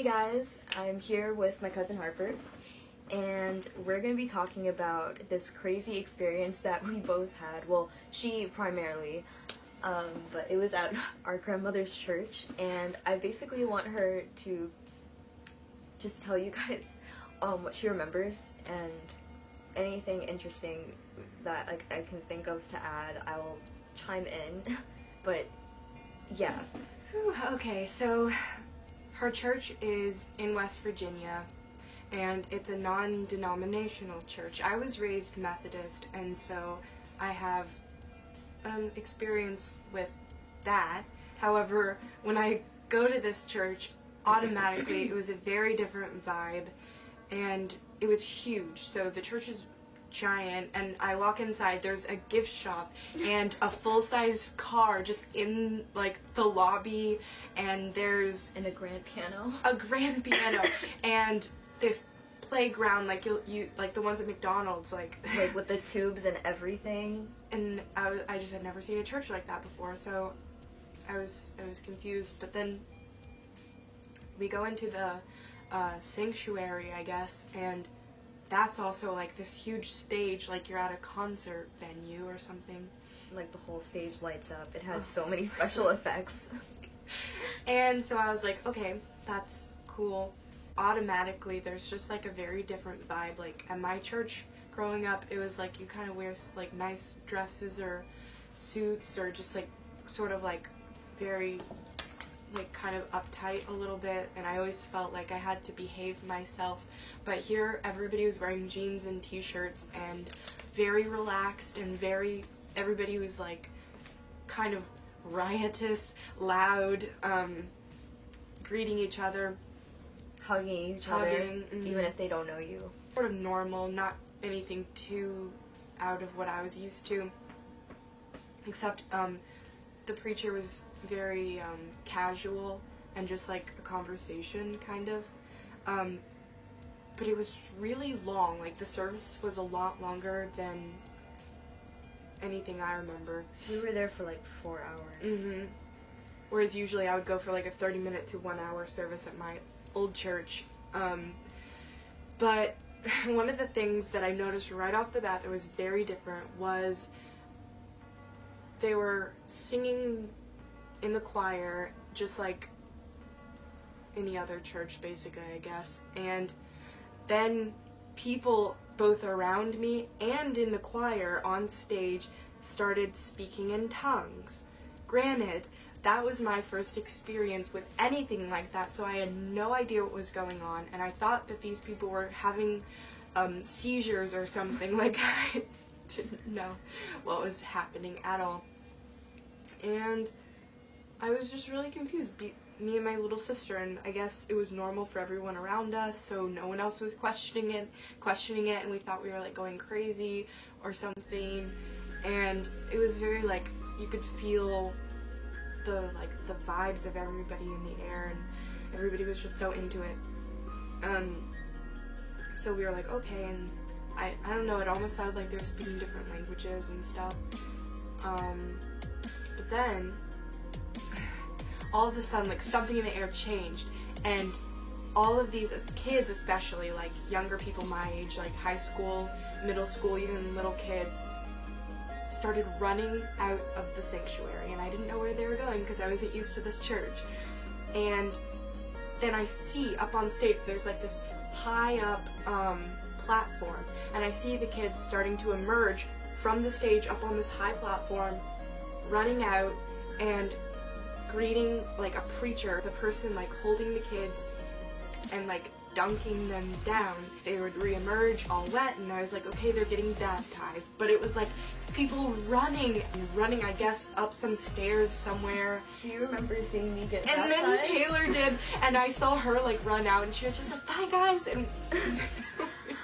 guys, I'm here with my cousin Harper, and we're going to be talking about this crazy experience that we both had. Well, she primarily, but it was at our grandmother's church, and I basically want her to just tell you guys what she remembers, and anything interesting that I can think of to add, I will chime in. But yeah. Okay, so her church is in West Virginia, and it's a non-denominational church. I was raised Methodist, and so I have experience with that. However, when I go to this church, automatically it was a very different vibe, and it was huge. So the church is giant, and I walk inside, there's a gift shop and a full-size car just in like the lobby, and there's And a grand piano. And this playground like you like the ones at McDonald's, like with the tubes and everything. And I just had never seen a church like that before, so I was confused. But then we go into the sanctuary, I guess, and that's also like this huge stage, like you're at a concert venue or something. Like the whole stage lights up. It has so many special effects. And so I was like, okay, that's cool. Automatically, there's just like a very different vibe. Like at my church growing up, it was like you kind of wear like nice dresses or suits, or just like sort of like very like kind of uptight a little bit, and I always felt like I had to behave myself. But here everybody was wearing jeans and t-shirts and very relaxed, and everybody was like kind of riotous, loud, greeting each other, Hugging each other, even if they don't know you. Sort of normal, not anything too out of what I was used to, except the preacher was very casual and just like a conversation kind of, but it was really long. Like the service was a lot longer than anything I remember. We were there for like 4 hours. Whereas usually I would go for like a 30-minute to 1 hour service at my old church. But one of the things that I noticed right off the bat that was very different was they were singing in the choir just like any other church, basically, I guess. And then people both around me and in the choir on stage started speaking in tongues. Granted, that was my first experience with anything like that, so I had no idea what was going on, and I thought that these people were having seizures or something. Like, I didn't know what was happening at all. And I was just really confused. Me and my little sister, and I guess it was normal for everyone around us, so no one else was questioning it, and we thought we were like going crazy or something. And it was very like, you could feel the vibes of everybody in the air, and everybody was just so into it. So we were like, okay, and I don't know, it almost sounded like they were speaking different languages and stuff. But then all of a sudden, like, something in the air changed, and all of these kids, especially like younger people my age, like high school, middle school, even little kids, started running out of the sanctuary, and I didn't know where they were going because I wasn't used to this church. And then I see up on stage there's like this high up platform, and I see the kids starting to emerge from the stage up on this high platform, running out and greeting like a preacher, the person like holding the kids and like dunking them down. They would re-emerge all wet, and I was like, okay, they're getting baptized. But it was like people running, I guess, up some stairs somewhere. Do you remember seeing me get baptized? And then Taylor did, and I saw her like run out, and she was just like, bye guys, and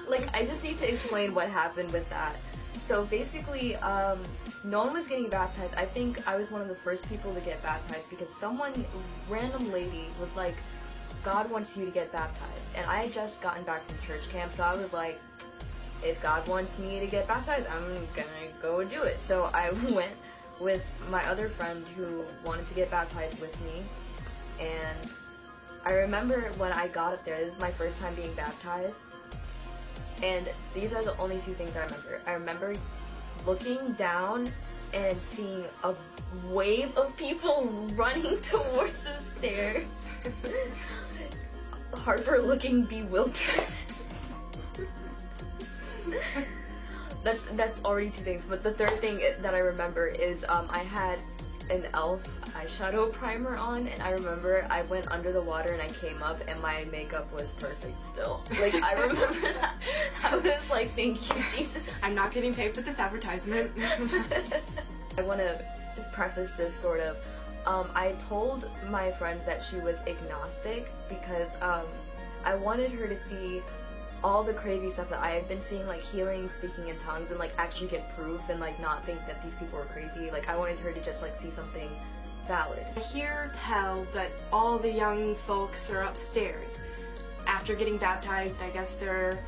like, I just need to explain what happened with that. So basically, no one was getting baptized. I think I was one of the first people to get baptized because random lady was like, God wants you to get baptized. And I had just gotten back from church camp, so I was like, if God wants me to get baptized, I'm gonna go do it. So I went with my other friend who wanted to get baptized with me, and I remember when I got up there, this is my first time being baptized, and these are the only two things I remember. I remember looking down and seeing a wave of people running towards the stairs. Harper looking bewildered. That's already two things, but the third thing that I remember is I had an e.l.f. eyeshadow primer on, and I remember I went under the water and I came up and my makeup was perfect still. Like, I remember that. I was like, thank you, Jesus. I'm not getting paid for this advertisement. I want to preface this sort of, I told my friends that she was agnostic because I wanted her to see all the crazy stuff that I had been seeing, like healing, speaking in tongues, and like actually get proof and like not think that these people were crazy. Like, I wanted her to just like see something valid. I hear tell that all the young folks are upstairs. After getting baptized, I guess they're,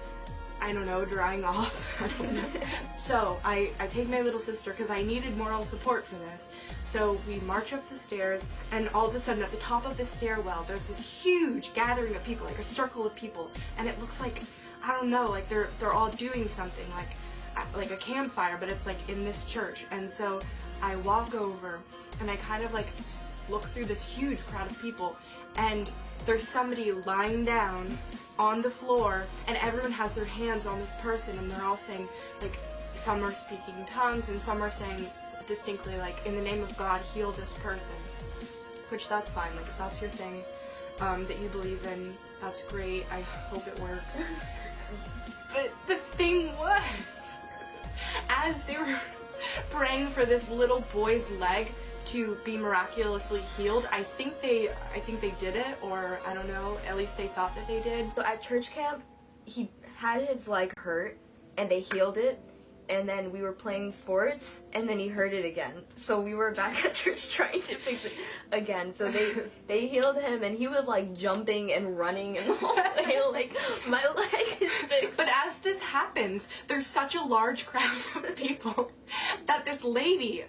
I don't know, drying off. I don't know. So I take my little sister because I needed moral support for this. So we march up the stairs, and all of a sudden at the top of the stairwell there's this huge gathering of people, like a circle of people, and it looks like, I don't know, like they're all doing something, like a campfire, but it's like in this church. And so I walk over and I kind of like look through this huge crowd of people, and there's somebody lying down on the floor, and everyone has their hands on this person, and they're all saying, like, some are speaking tongues and some are saying distinctly, like, in the name of God, heal this person. Which, that's fine. Like, if that's your thing that you believe in, that's great. I hope it works. But the thing was, as they were praying for this little boy's leg to be miraculously healed, I think they did it, or I don't know, at least they thought that they did. So at church camp, he had his leg hurt, and they healed it, and then we were playing sports, and then he hurt it again. So we were back at church trying to fix it again. So they healed him, and he was like jumping and running in the hallway, like, my leg is fixed. But as this happens, there's such a large crowd of people that this lady,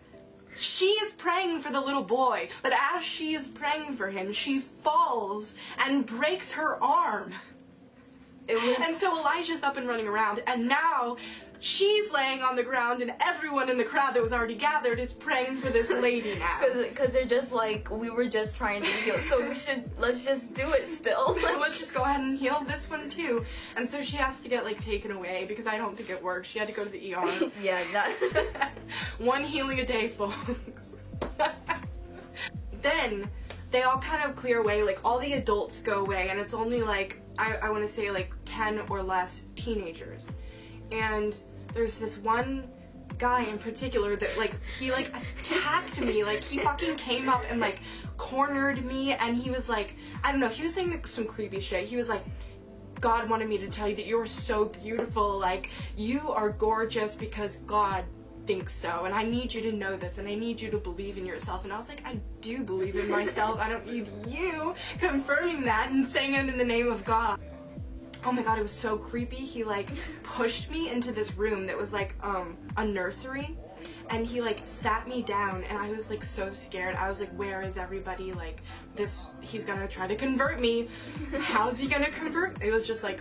she is praying for the little boy, but as she is praying for him, she falls and breaks her arm. And so Elijah's up and running around, and now she's laying on the ground, and everyone in the crowd that was already gathered is praying for this lady now. Because they're just like, we were just trying to heal, so let's just do it still. Let's just go ahead and heal this one too. And so she has to get, like, taken away, because I don't think it works. She had to go to the ER. Yeah, that. One healing a day, folks. Then they all kind of clear away, like, all the adults go away, and it's only, like, I want to say, like, 10 or less teenagers. And there's this one guy in particular that, like, he, like, attacked me. Like, he fucking came up and, like, cornered me, and he was, like, I don't know, he was saying some creepy shit. He was, like, God wanted me to tell you that you're so beautiful. Like, you are gorgeous because God thinks so, and I need you to know this, and I need you to believe in yourself. And I was like, I do believe in myself. I don't need you confirming that and saying it in the name of God. Oh my God, it was so creepy. He, like, pushed me into this room that was, like, a nursery, and he, like, sat me down, and I was, like, so scared. I was like, where is everybody? Like, he's gonna try to convert me. How's he gonna convert? It was just, like,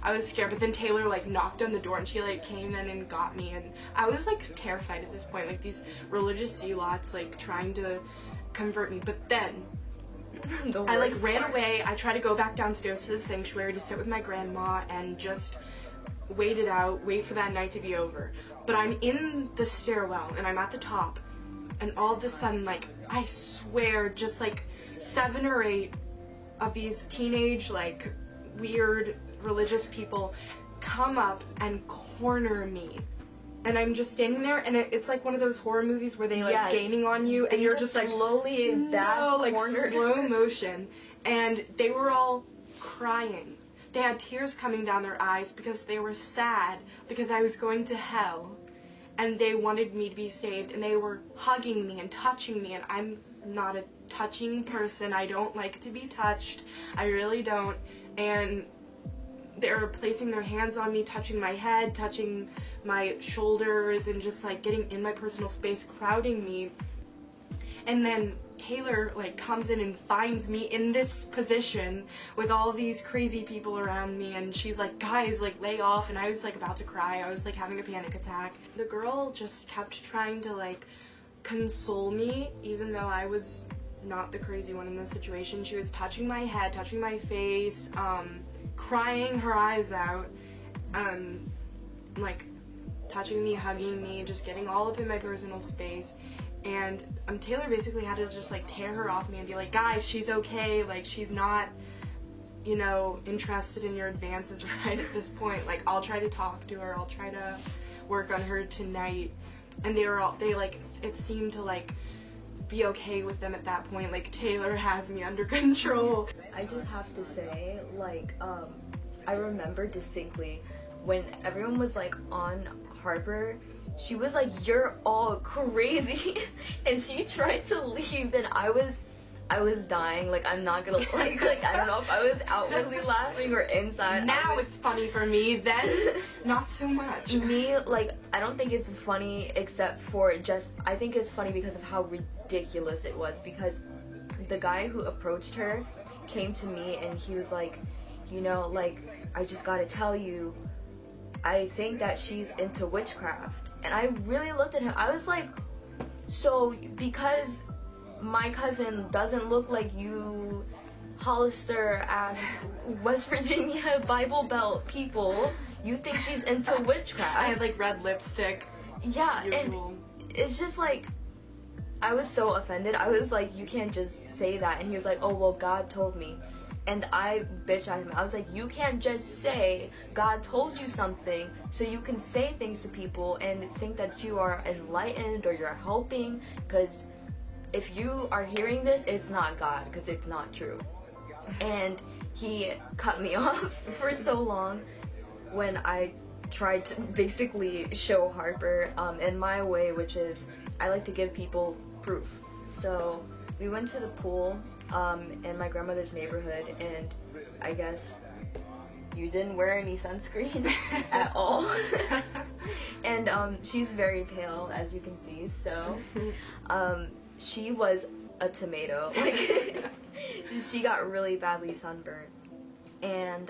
I was scared. But then Taylor, like, knocked on the door, and she, like, came in and got me, and I was, like, terrified at this point. Like, these religious zealots, like, trying to convert me. But then I, like, ran away. I tried to go back downstairs to the sanctuary to sit with my grandma and just wait for that night to be over. But I'm in the stairwell, and I'm at the top, and all of a sudden, like, I swear, just, like, 7 or 8 of these teenage, like, weird religious people come up and corner me. And I'm just standing there, and it's like one of those horror movies where they, like, gaining on you, and you're just like, slowly like, slow motion. And they were all crying. They had tears coming down their eyes because they were sad because I was going to hell, and they wanted me to be saved, and they were hugging me and touching me, and I'm not a touching person. I don't like to be touched. I really don't. And they were placing their hands on me, touching my head, touching my shoulders, and just, like, getting in my personal space, crowding me. And then Taylor, like, comes in and finds me in this position with all these crazy people around me, and she's like, guys, like, lay off, and I was, like, about to cry. I was, like, having a panic attack. The girl just kept trying to, like, console me, even though I was not the crazy one in this situation. She was touching my head, touching my face, crying her eyes out, like, touching me, hugging me, just getting all up in my personal space. And Taylor basically had to just, like, tear her off me and be like, guys, she's okay, like, she's not, you know, interested in your advances right at this point. Like, I'll try to talk to her, I'll try to work on her tonight. And they like, it seemed to, like, be okay with them at that point. Like, Taylor has me under control. I just have to say, like, I remember distinctly when everyone was, like, on Harper, she was like, you're all crazy, and she tried to leave, and I was dying. Like, I'm not gonna, like, I don't know if I was outwardly laughing or inside. Now it's funny for me, then not so much. Me, like, I don't think it's funny except for just, I think it's funny because of how ridiculous it was, because the guy who approached her came to me and he was like, you know, like, I just gotta tell you, I think that she's into witchcraft. And I really looked at him. I was like, so because my cousin doesn't look like you Hollister ass West Virginia Bible Belt people, you think she's into witchcraft? I had, like, red lipstick. Yeah, usual. And it's just like, I was so offended. I was like, you can't just say that. And he was like, oh, well, God told me. And I bitched at him. I was like, you can't just say God told you something so you can say things to people and think that you are enlightened or you're helping, because if you are hearing this, it's not God, because it's not true. And he cut me off for so long when I tried to basically show Harper in my way, which is I like to give people proof. So we went to the pool in my grandmother's neighborhood, and I guess you didn't wear any sunscreen at all. And she's very pale, as you can see, so she was a tomato. Like, she got really badly sunburned. And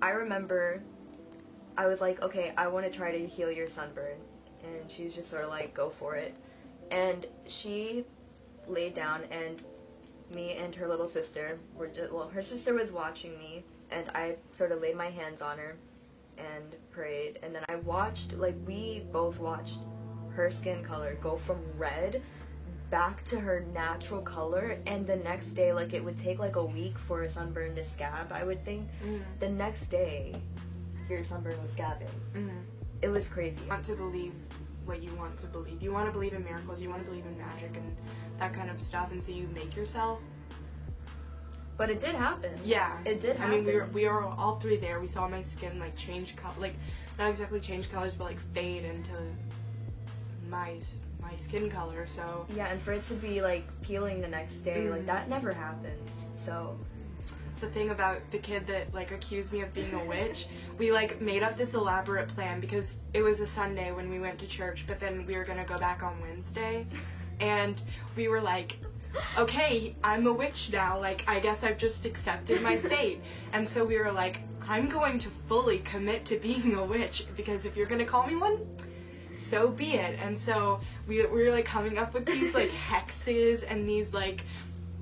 I remember I was like, okay, I want to try to heal your sunburn. And she was just sort of like, go for it. And she laid down, and me and her little sister were just, well, her sister was watching me, and I sort of laid my hands on her and prayed, and then I watched, like, we both watched her skin color go from red back to her natural color, and the next day, like, it would take like a week for a sunburn to scab, I would think. The next day, your sunburn was scabbing. It was crazy. You want to believe what you want to believe. You want to believe in miracles, you want to believe in magic and that kind of stuff, and so you make yourself. But it did happen. Yeah. It did happen. I mean, we were all three there. We saw my skin, like, change color, like, not exactly change colors, but, like, fade into my skin color, so. Yeah, and for it to be, like, peeling the next day, like, that never happens, so. The thing about the kid that, like, accused me of being a witch, we, like, made up this elaborate plan because it was a Sunday when we went to church, but then we were gonna go back on Wednesday, and we were like, okay, I'm a witch now, like, I guess I've just accepted my fate. And so we were like, I'm going to fully commit to being a witch, because if you're gonna call me one, so be it. And so we were, like, coming up with these, like, hexes and these, like,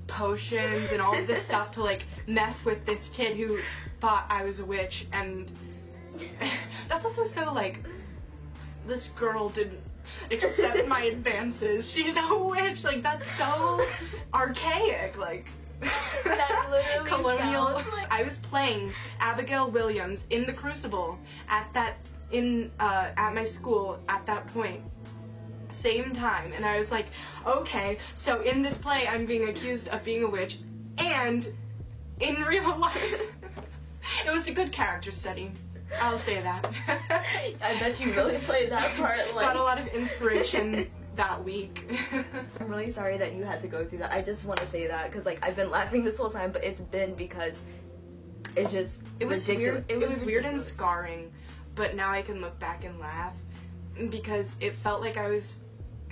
potions and all of this stuff to, like, mess with this kid who thought I was a witch. And that's also so, like, this girl didn't accept my advances, she's a witch, like, that's so archaic, like, that literally colonial. like... I was playing Abigail Williams in the Crucible at my school at that point, same time, and I was like, okay, so in this play I'm being accused of being a witch, and in real life it was a good character study, I'll say that. I bet you really played that part. Like... Got a lot of inspiration that week. I'm really sorry that you had to go through that. I just want to say that because, like, I've been laughing this whole time, but it's been because it's just ridiculous. It was weird and scarring, but now I can look back and laugh because it felt like I was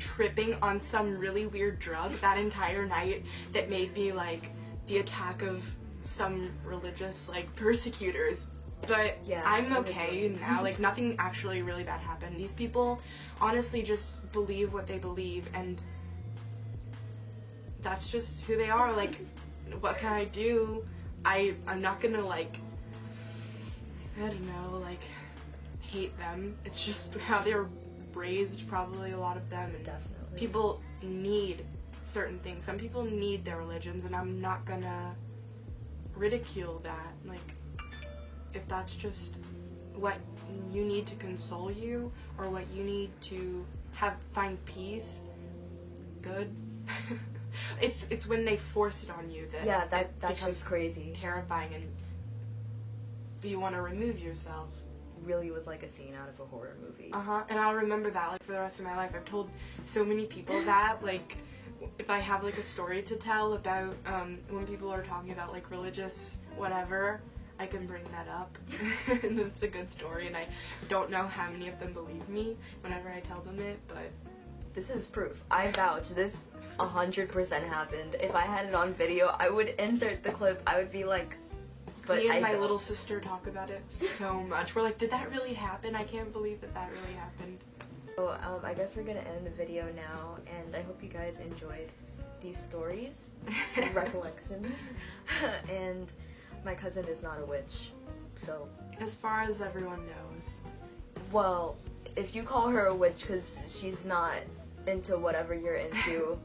tripping on some really weird drug that entire night that made me like the attack of some religious like persecutors. But Yeah, I'm it was okay really now. Like nothing actually really bad happened. These people honestly just believe what they believe, and that's just who they are. Like, what can I do? I'm not gonna like, I don't know, like hate them. It's just how they're raised, probably a lot of them. And Definitely. people need certain things. Some people need their religions, and I'm not gonna ridicule that. Like, if that's just what you need to console you, or what you need to find peace, good. It's when they force it on you that that becomes becomes crazy. terrifying, and you want to remove yourself. Really was like a scene out of a horror movie. And I'll remember that like for the rest of my life. I've told so many people that, like, if I have like a story to tell about when people are talking about like religious whatever, I can bring that up. And it's a good story, and I don't know how many of them believe me whenever I tell them it, but This is proof. I vouch. This 100% happened. If I had it on video, I would insert the clip. I would be like, but me and I my don't. little sister talk about it so much. We're like, did that really happen? I can't believe that really happened. So, I guess we're gonna end the video now, and I hope you guys enjoyed these stories, recollections, and my cousin is not a witch, so. As far as everyone knows. Well, if you call her a witch because she's not into whatever you're into,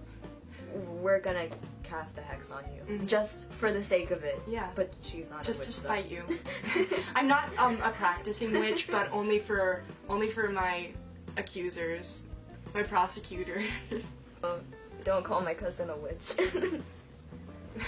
we're gonna cast a hex on you. Just for the sake of it. Yeah. But she's not Just a witch. to spite you. I'm not a practicing witch, but only for my accusers, my prosecutor. Don't call my cousin a witch.